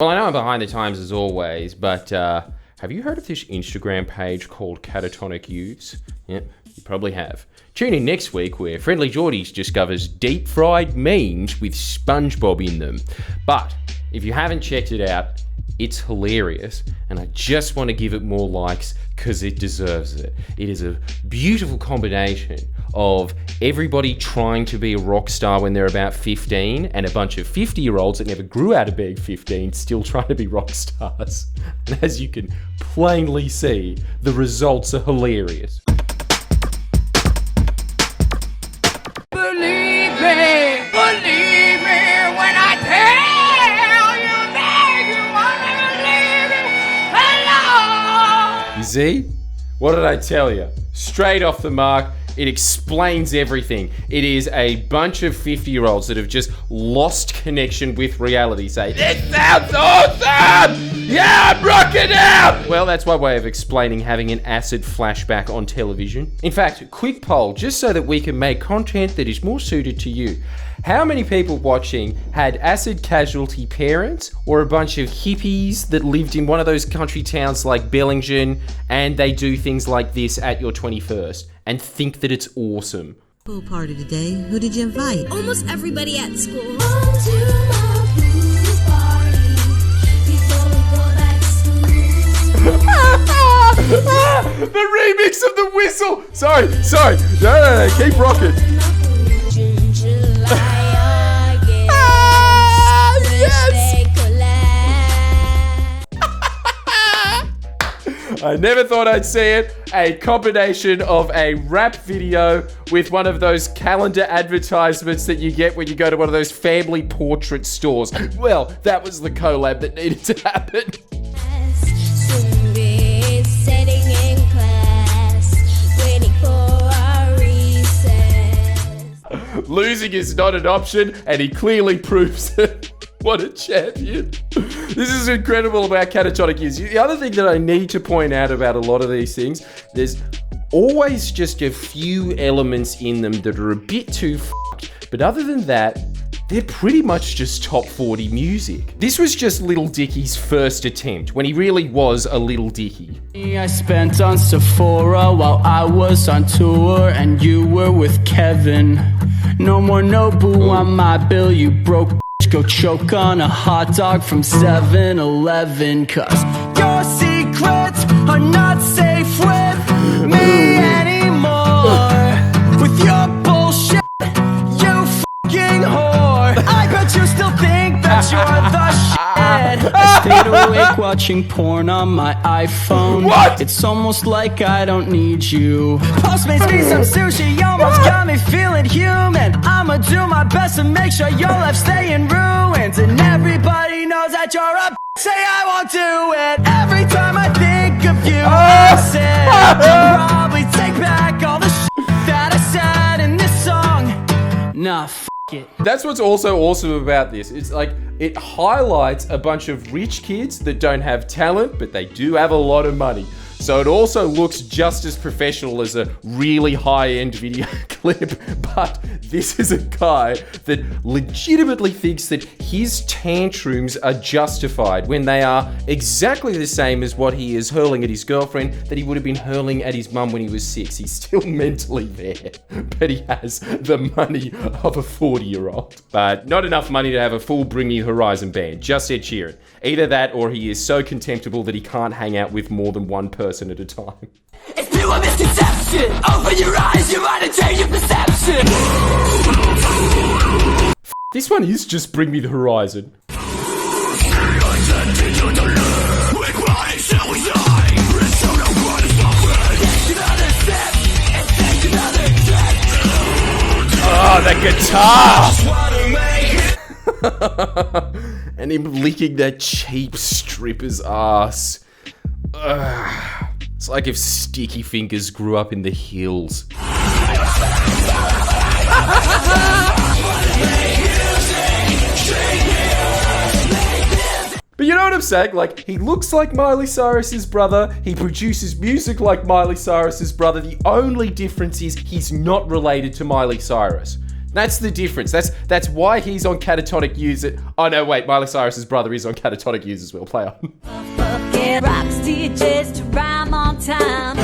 Well, I know I'm behind the times as always, but have you heard of this Instagram page called Catatonic Youths? Yep, you probably have. Tune in next week where Friendly Geordies discovers deep-fried memes with SpongeBob in them. But if you haven't checked it out, it's hilarious, and I just want to give it more likes because it deserves it. It is a beautiful combination of everybody trying to be a rock star when they're about 15 and a bunch of 50-year-olds that never grew out of being 15 still trying to be rock stars. And as you can plainly see, the results are hilarious. Believe me when I tell you that you want to believe it. Hello. You see? What did I tell you? Straight off the mark. It explains everything. It is a bunch of 50-year-olds that have just lost connection with reality say, "This sounds awesome! Yeah, I'm rocking out!" Well, that's one way of explaining having an acid flashback on television. In fact, quick poll, just so that we can make content that is more suited to you. How many people watching had acid casualty parents or a bunch of hippies that lived in one of those country towns like Bellingen and they do things like this at your 21st and think that it's awesome? Pool party today. Who did you invite? Almost everybody at school. The remix of the whistle! Sorry. No, keep rocking. I never thought I'd see it. A combination of a rap video with one of those calendar advertisements that you get when you go to one of those family portrait stores. Well, that was the collab that needed to happen. Losing is not an option, and he clearly proves it. What a champion. This is incredible about Catatonic Youths. The other thing that I need to point out about a lot of these things, there's always just a few elements in them that are a bit too f***ed. But other than that, they're pretty much just top 40 music. This was just Lil Dicky's first attempt, when he really was a Lil Dicky. I spent on Sephora while I was on tour, and you were with Kevin. No more Nobu on my bill, you broke bitch. Go choke on a hot dog from 7-Eleven, 'cause your secrets are not safe with me anymore. With your bullshit, you fucking whore. I bet you still think that you're the shit. I stayed awake watching porn on my iPhone. What? It's almost like I don't need you. Postmates me some sushi, almost got me feeling human. I'ma do my best to make sure your life stay in ruins. And everybody knows that you're a say I won't do it. Every time I think of you, I said I'll probably take back all the shit that I said in this song. Nah, f*** it. That's what's also awesome about this. It's like, it highlights a bunch of rich kids that don't have talent, but they do have a lot of money. So it also looks just as professional as a really high-end video clip, but this is a guy that legitimately thinks that his tantrums are justified when they are exactly the same as what he is hurling at his girlfriend that he would have been hurling at his mum when he was 6. He's still mentally there, but he has the money of a 40-year-old. But not enough money to have a full Bring Me the Horizon band, just Ed Sheeran. Either that or he is so contemptible that he can't hang out with more than one person at a time. It's pure misconception. Open your eyes, you might change your perception. This one is just Bring Me the Horizon. Oh, the guitar! And him licking that cheap stripper's ass. Ugh. It's like if Sticky Fingers grew up in the hills. But you know what I'm saying? Like, he looks like Miley Cyrus's brother. He produces music like Miley Cyrus's brother. The only difference is he's not related to Miley Cyrus. That's the difference. That's why he's on Catatonic Youths. Oh no, wait, Miley Cyrus's brother is on Catatonic Youths as well. Play on. Fucking rocks DJs to rhyme on time.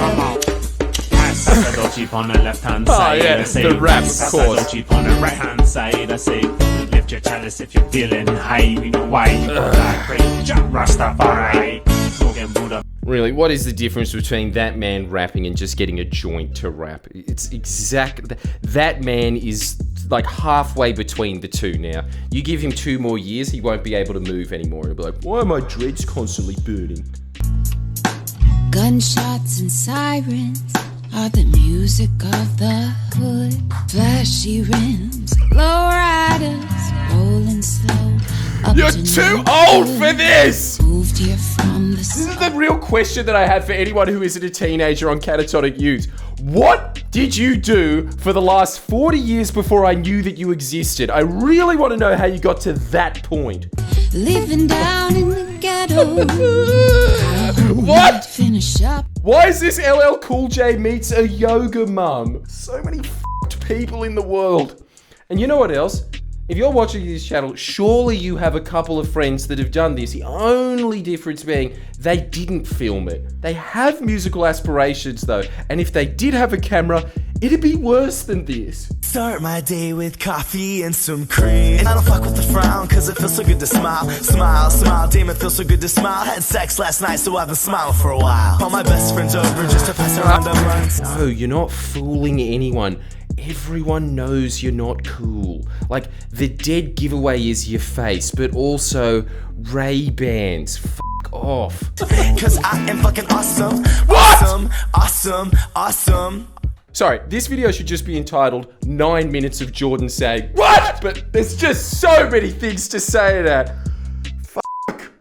Go cheap on the left hand side. yeah, I say, the rap, of go course. cheap on the right hand side. I say, lift your chalice if you're feeling high. You know why? Black, great, jump, Rastafari. Smoking Buddha. Really, what is the difference between that man rapping and just getting a joint to rap? It's exactly that man is like halfway between the two now. You give him 2 more years, he won't be able to move anymore. He'll be like, why are my dreads constantly burning? Gunshots and sirens are the music of the hood. Flashy rims, low riders, rolling slow. Up You're to too no old for good. this! Moved here from the This is the real question that I have for anyone who isn't a teenager on Catatonic Youths. What did you do for the last 40 years before I knew that you existed? I really want to know how you got to that point. living down in the ghetto. What? Finish up. Why is this LL Cool J meets a yoga mum? So many f***ed people in the world. And you know what else? If you're watching this channel, surely you have a couple of friends that have done this. The only difference being they didn't film it. They have musical aspirations though, and if they did have a camera, it'd be worse than this. Start my day with coffee and some cream. And I don't fuck with the frown, cause it feels so good to smile. Smile, smile, damn, it feels so good to smile. Had sex last night, so I've been smiling for a while. All my best friends over just to pass around the blunts. No, you're not fooling anyone. Everyone knows you're not cool. Like, the dead giveaway is your face, but also Ray-Bans. Fuck off. Cause I am fucking awesome. What? Awesome, awesome, awesome. Sorry, this video should just be entitled 9 minutes of Jordan saying, "What?" But there's just so many things to say to that. Fuck.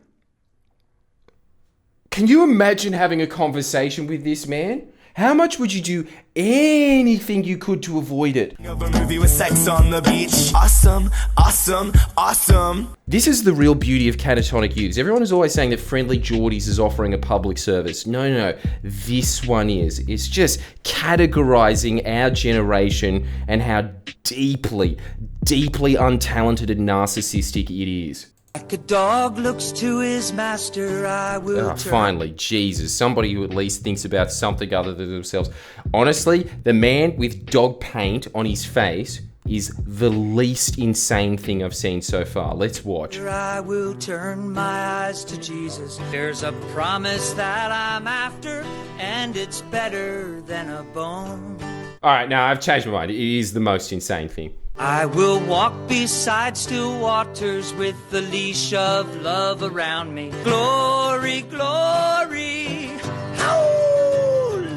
Can you imagine having a conversation with this man? How much would you do anything you could to avoid it? Of a movie with sex on the beach. Awesome, awesome, awesome. This is the real beauty of Catatonic Youths. Everyone is always saying that Friendly Geordies is offering a public service. No. This one is. It's just categorizing our generation and how deeply, deeply untalented and narcissistic it is. Like a dog looks to his master, I will turn. Finally, Jesus, somebody who at least thinks about something other than themselves. Honestly, the man with dog paint on his face is the least insane thing I've seen so far. Let's watch. I will turn my eyes to Jesus. There's a promise that I'm after, and it's better than a bone. All right, now I've changed my mind. It is the most insane thing. I will walk beside still waters with the leash of love around me. Glory, glory, hallelujah.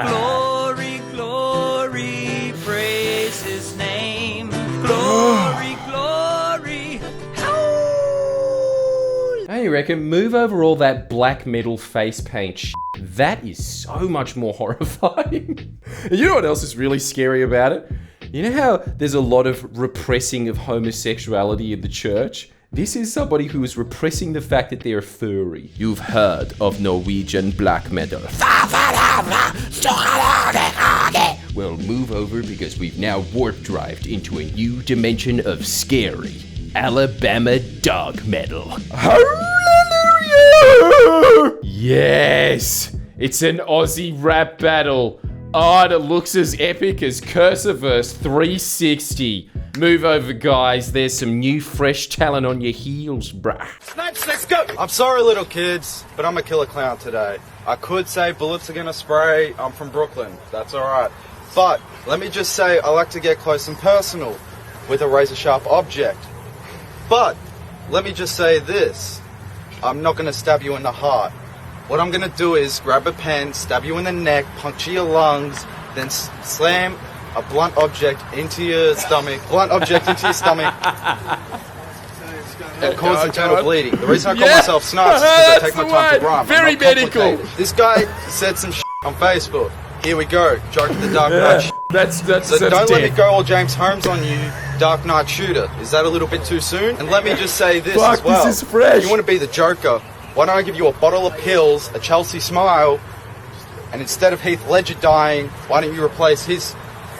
Glory, glory, praise his name. Glory, glory, hallelujah. Hey, you reckon? Move over all that black metal face paint shit. That is so much more horrifying. You know what else is really scary about it? You know how there's a lot of repressing of homosexuality in the church? This is somebody who is repressing the fact that they're furry. You've heard of Norwegian black metal. Well, move over because we've now warp-drived into a new dimension of scary Alabama dog metal. Hallelujah! Yes! It's an Aussie rap battle. Oh, and it looks as epic as Cursiverse 360. Move over, guys. There's some new fresh talent on your heels, bruh. Snipes, let's go! I'm sorry, little kids, but I'm a killer clown today. I could say bullets are gonna spray. I'm from Brooklyn. That's alright. But let me just say I like to get close and personal with a razor-sharp object. But let me just say this. I'm not gonna stab you in the heart. What I'm gonna do is grab a pen, stab you in the neck, puncture your lungs, then slam a blunt object into your stomach. Blunt object into your stomach. And cause internal bleeding. The reason I call myself Snipes is because I take my time to rhyme. Very medical. This guy said some shit on Facebook. Here we go. Joke of the Dark Knight shit. That's So don't let me go all James Holmes on you, Dark Knight shooter. Is that a little bit too soon? And let me just say this as well. This is fresh. If you want to be the Joker, why don't I give you a bottle of pills, a Chelsea smile, and instead of Heath Ledger dying, why don't you replace his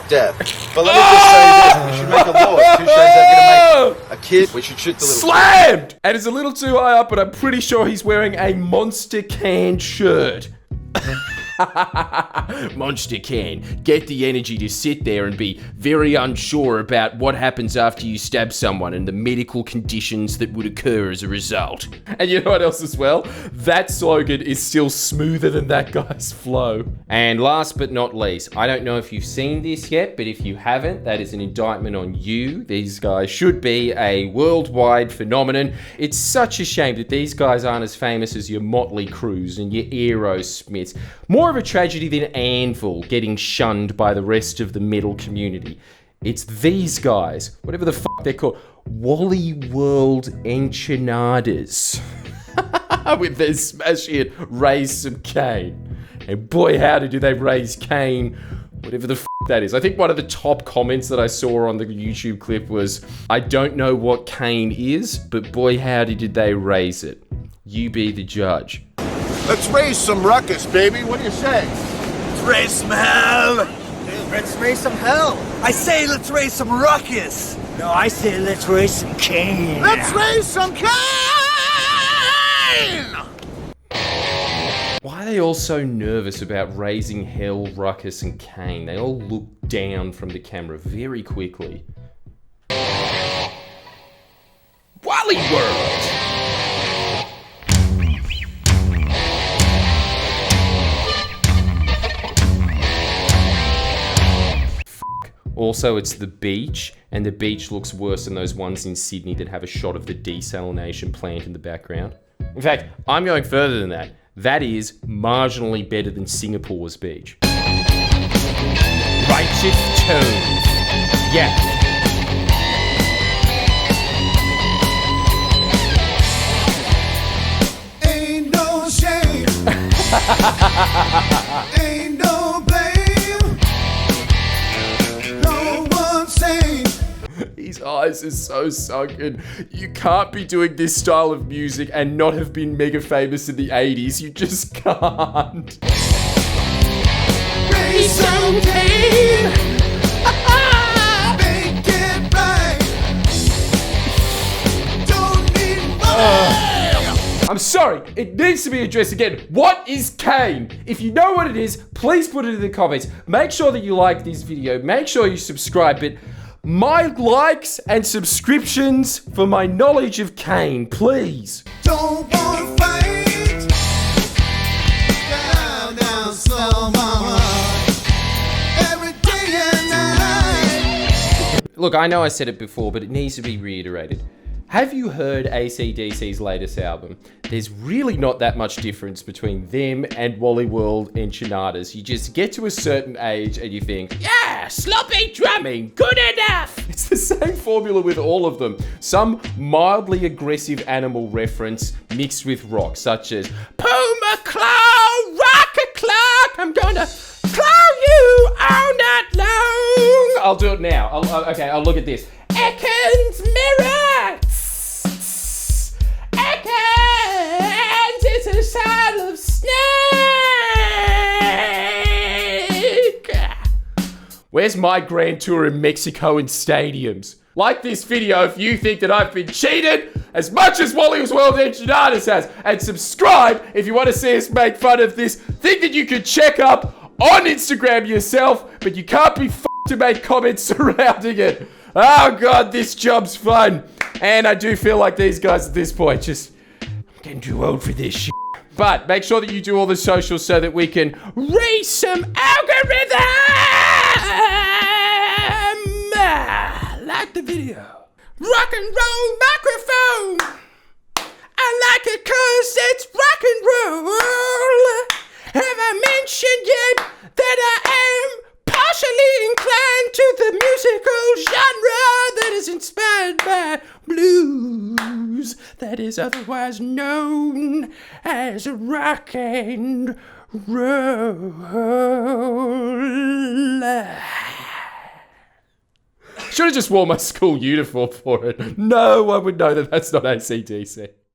death. But let me just say this, we should make a law. If Touche's ever gonna make a kid, we should shoot the little Slammed! And it's a little too high up, but I'm pretty sure he's wearing a Monster Can shirt. Monster Can, get the energy to sit there and be very unsure about what happens after you stab someone and the medical conditions that would occur as a result. And you know what else as well? That slogan is still smoother than that guy's flow. And last but not least, I don't know if you've seen this yet, but if you haven't, that is an indictment on you. These guys should be a worldwide phenomenon. It's such a shame that these guys aren't as famous as your Motley Crues and your Aerosmiths. More of a tragedy than Anvil getting shunned by the rest of the metal community. It's these guys, whatever the fuck they're called, Wally World Enchiladas, with their smash hit Raise Some Cane. And boy howdy do they raise Cane, whatever the fuck that is. I think one of the top comments that I saw on the YouTube clip was, I don't know what cane is, but boy howdy did they raise it. You be the judge. Let's raise some ruckus, baby. What do you say? Let's raise some hell. Let's raise some hell. I say let's raise some ruckus. No, I say let's raise some cane. Let's raise some cane! Why are they all so nervous about raising hell, ruckus, and cane? They all look down from the camera very quickly. Wally World! Also, it's the beach, and the beach looks worse than those ones in Sydney that have a shot of the desalination plant in the background. In fact, I'm going further than that. That is marginally better than Singapore's beach. Righteous tones. Yeah. Ain't no shame. Ain't no blame. No one's sane. His eyes are so sunken. You can't be doing this style of music and not have been mega famous in the 80s. You just can't. Raise some cane. Make it right. Don't need money. I'm sorry, it needs to be addressed again. What is cane? If you know what it is, please put it in the comments. Make sure that you like this video. Make sure you subscribe. But my likes and subscriptions for my knowledge of cane, please. Don't wanna fight. Down, down, slow, mama. Every day and night. Look, I know I said it before, but it needs to be reiterated. Have you heard AC/DC's latest album? There's really not that much difference between them and Wally World Enchiladas. You just get to a certain age and you think, yeah, sloppy drumming, good enough. It's the same formula with all of them. Some mildly aggressive animal reference mixed with rock, such as Puma Claw, Rocker Clark, I'm gonna claw you all night long. I'll do it now. I'll look at this. Ekans mirror. Ekans is a sign of snake. Where's my grand tour in Mexico and stadiums? Like this video if you think that I've been cheated as much as Wally's World Enchiladas has. And subscribe if you want to see us make fun of this thing that you can check up on Instagram yourself, but you can't be to make comments surrounding it. Oh god, this job's fun. And I do feel like these guys at this point I'm getting too old for this shit. But make sure that you do all the socials so that we can raise some algorithm. Like the video. Rock and roll microphone. I like it cause it's rock and roll. Have I mentioned yet that I am partially inclined to the musical genre that is inspired by blues, that is otherwise known as rock and roll. Should have just worn my school uniform for it. No one would know that that's not AC/DC.